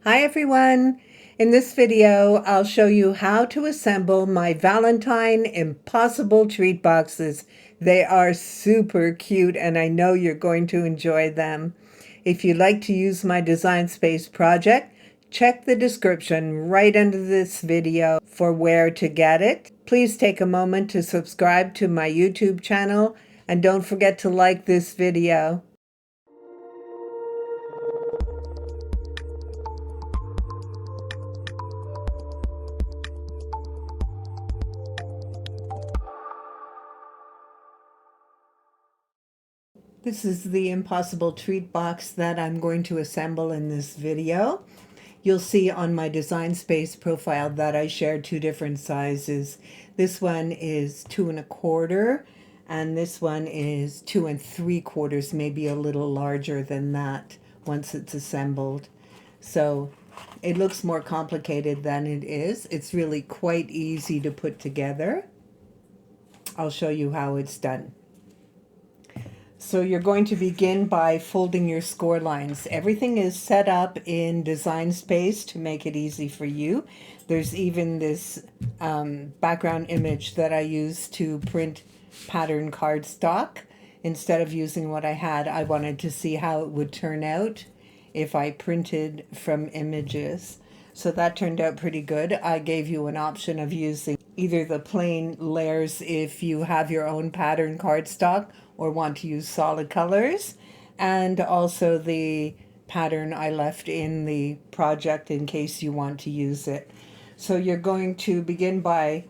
Hi everyone! In this video, I'll show you how to assemble my Valentine Impossible treat boxes. They are super cute and I know you're going to enjoy them. If you'd like to use my Design Space project, check the description right under this video for where to get it. Please take a moment to subscribe to my YouTube channel and don't forget to like this video. This is the Impossible treat box that I'm going to assemble in this video. You'll see on my Design Space profile that I shared two different sizes. This one is 2 1/4 and this one is 2 3/4, maybe a little larger than that once it's assembled. So it looks more complicated than it is. It's really quite easy to put together. I'll show you how it's done. So you're going to begin by folding your score lines. Everything is set up in Design Space to make it easy for you. There's even this background image that I use to print pattern cardstock. Instead of using what I had, I wanted to see how it would turn out if I printed from images. So that turned out pretty good. I gave you an option of using either the plain layers if you have your own pattern cardstock or want to use solid colors, and also the pattern I left in the project in case you want to use it. So you're going to begin by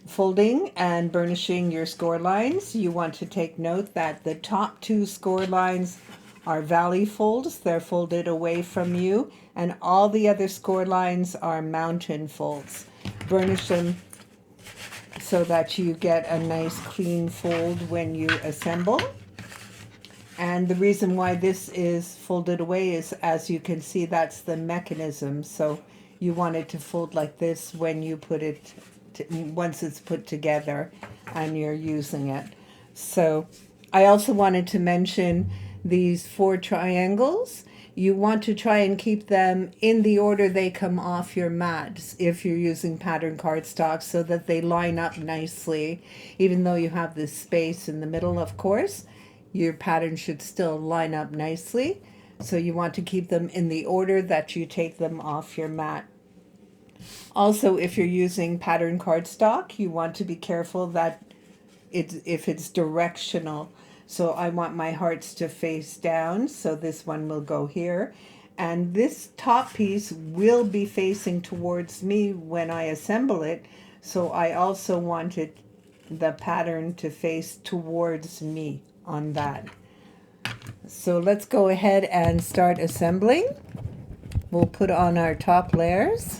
folding and burnishing your score lines. You want to take note that the top two score lines are valley folds. They're folded away from you, and all the other score lines are mountain folds. Burnish them so that you get a nice clean fold when you assemble. And the reason why this is folded away is, as you can see, that's the mechanism. So you want it to fold like this when you put it once it's put together and you're using it. So I also wanted to mention these 4 triangles. You want to try and keep them in the order they come off your mat if you're using pattern cardstock, so that they line up nicely. Even though you have this space in the middle, of course, your pattern should still line up nicely. So you want to keep them in the order that you take them off your mat. Also, if you're using pattern cardstock, you want to be careful that if it's directional. So I want my hearts to face down, so this one will go here. And this top piece will be facing towards me when I assemble it, so I also wanted the pattern to face towards me on that. So let's go ahead and start assembling. We'll put on our top layers.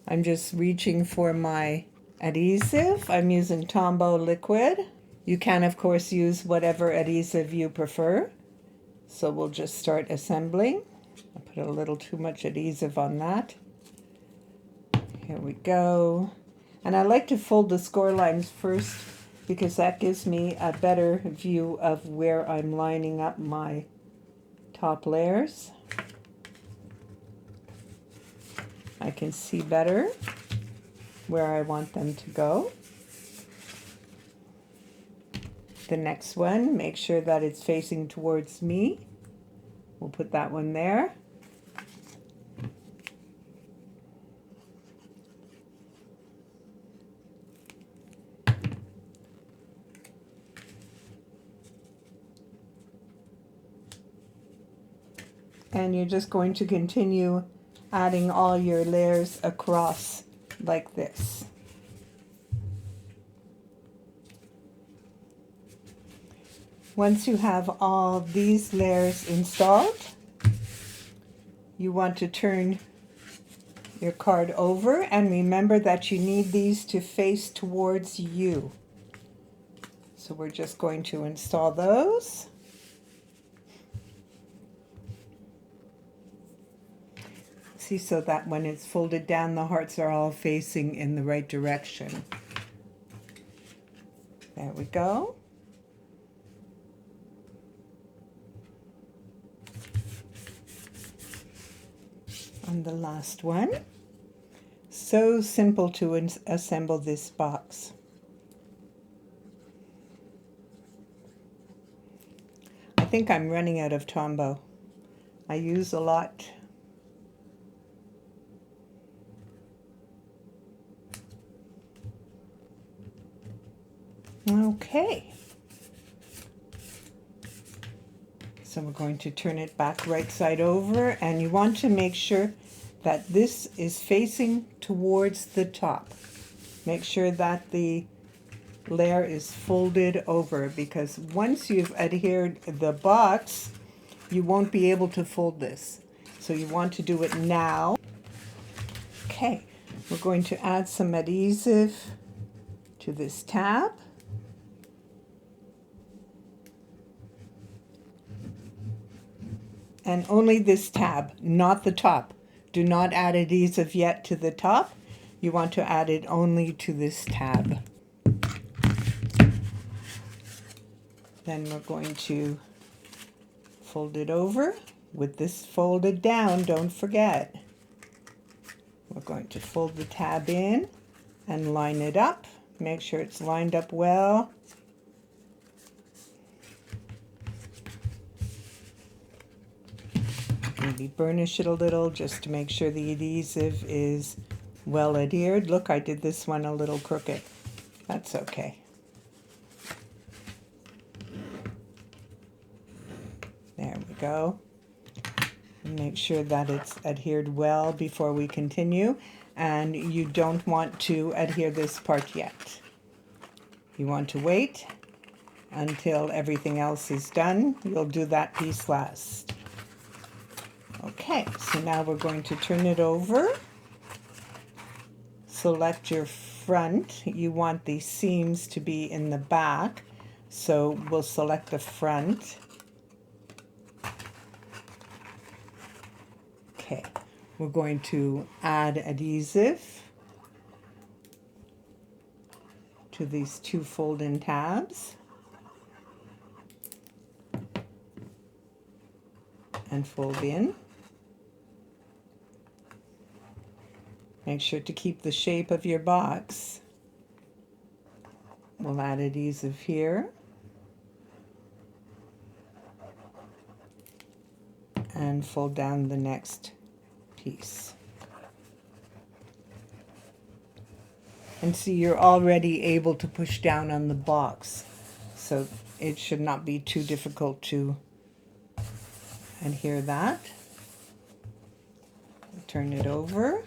I'm just reaching for my adhesive. I'm using Tombow liquid. You can, of course, use whatever adhesive you prefer. So we'll just start assembling. I put a little too much adhesive on that. Here we go. And I like to fold the score lines first because that gives me a better view of where I'm lining up my top layers. I can see better where I want them to go. The next one, make sure that it's facing towards me. We'll put that one there. And you're just going to continue adding all your layers across like this. Once you have all these layers installed, you want to turn your card over, and remember that you need these to face towards you. So we're just going to install those. See, so that when it's folded down, the hearts are all facing in the right direction. There we go. And the last one. So simple to assemble this box. I think I'm running out of Tombow. I use a lot. Okay. So we're going to turn it back right side over, and you want to make sure that this is facing towards the top. Make sure that the layer is folded over, because once you've adhered the box, you won't be able to fold this. So you want to do it now. Okay, we're going to add some adhesive to this tab. And only this tab, not the top. Do not add adhesive yet to the top. You want to add it only to this tab. Then we're going to fold it over with this folded down, don't forget. We're going to fold the tab in and line it up. Make sure it's lined up well. Maybe burnish it a little just to make sure the adhesive is well adhered. Look, I did this one a little crooked. That's okay. There we go. And make sure that it's adhered well before we continue. And you don't want to adhere this part yet. You want to wait until everything else is done. You'll do that piece last. Okay, so now we're going to turn it over. Select your front. You want the seams to be in the back, so we'll select the front. Okay, we're going to add adhesive to these two fold-in tabs and fold in. Make sure to keep the shape of your box. We'll add adhesive here. And fold down the next piece. And see, you're already able to push down on the box, so it should not be too difficult to adhere that. Turn it over.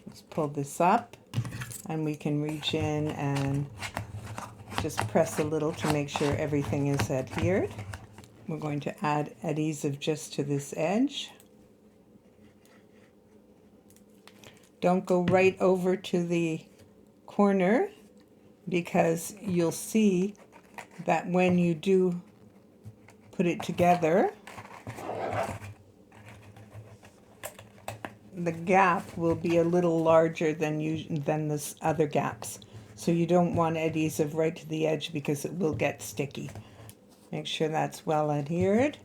Let's pull this up, and we can reach in and just press a little to make sure everything is adhered. We're going to add adhesive just to this edge. Don't go right over to the corner, because you'll see that when you do put it together, the gap will be a little larger than the other gaps. So you don't want adhesive right to the edge because it will get sticky. Make sure that's well adhered.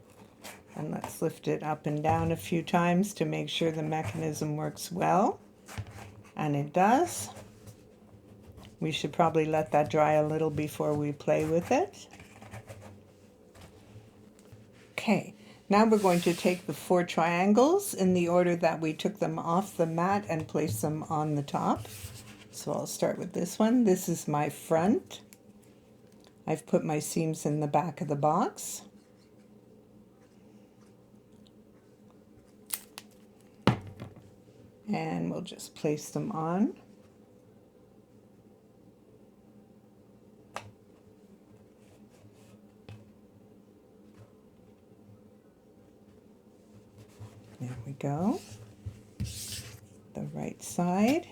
And let's lift it up and down a few times to make sure the mechanism works well. And it does. We should probably let that dry a little before we play with it. Okay, now we're going to take the 4 triangles in the order that we took them off the mat and place them on the top. So I'll start with this one. This is my front. I've put my seams in the back of the box. And we'll just place them on. There we go. The right side.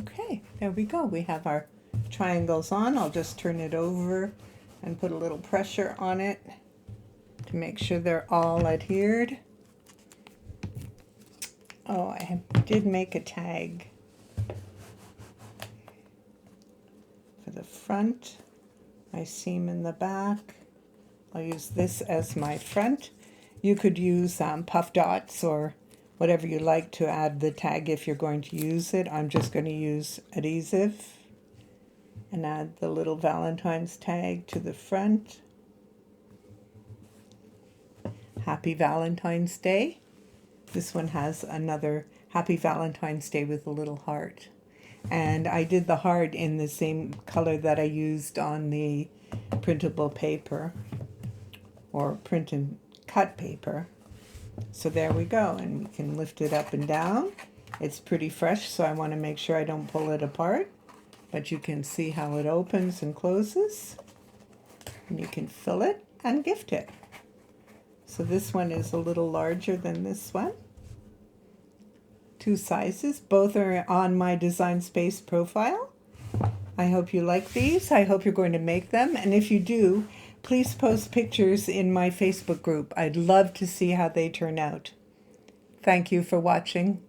Okay, there we go. We have our triangles on. I'll just turn it over and put a little pressure on it to make sure they're all adhered. Oh, I did make a tag for the front, my seam in the back. I'll use this as my front. You could use puff dots or whatever you like to add the tag if you're going to use it. I'm just going to use adhesive and add the little Valentine's tag to the front. Happy Valentine's Day. This one has another Happy Valentine's Day with a little heart. And I did the heart in the same color that I used on the printable paper or print and cut paper. So there we go, and we can lift it up and down. It's pretty fresh, so I want to make sure I don't pull it apart. But you can see how it opens and closes. And you can fill it and gift it. So this one is a little larger than this one. 2 sizes. Both are on my Design Space profile. I hope you like these. I hope you're going to make them. And if you do, please post pictures in my Facebook group. I'd love to see how they turn out. Thank you for watching.